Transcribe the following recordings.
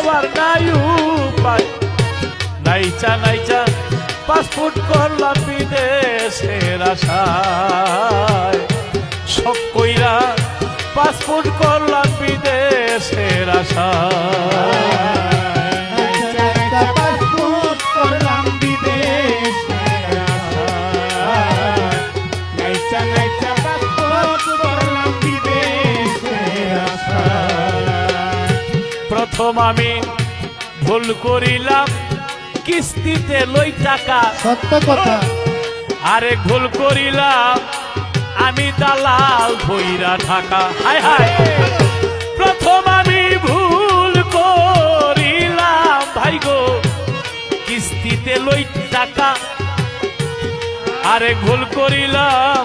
যাবার নাই উপায়, নাইচা নাইচা পাসপোর্ট করলাম বিদেশের আশায়, শখ কইরা পাসপোর্ট করলাম বিদেশের আশায়। প্রথম আমি ভুল করিলাম কিস্তিতে লই টাকা, সত্য কথা। আরেক ভুল করিলাম আমি দালাল ধইরা ঢাকা। হায় হায়, প্রথম আমি ভুল করিলাম ভাই গো কিস্তিতে লই টাকা, আরেক ভুল করিলাম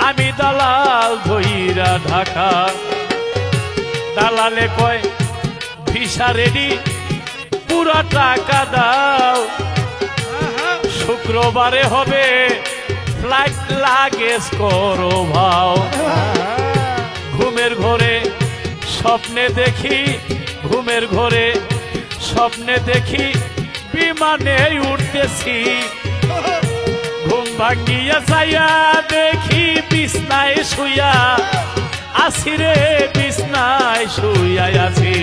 আমি দালাল ধইরা ঢাকা। দালালে কয় ভিসা রেডি পুরা টাকা দাও, শুক্রবারে হবে ফ্লাইট লাগেজ করো ভাও। ঘুমের ঘরে স্বপ্নে দেখি, ঘুমের ঘরে স্বপ্নে দেখি বিমানে উঠতেছি, ঘুম ভাঙ্গিয়া চাইয়া দেখি বিছনায় শুইয়া আছি রে, বিছনায় শুইয়া আছি।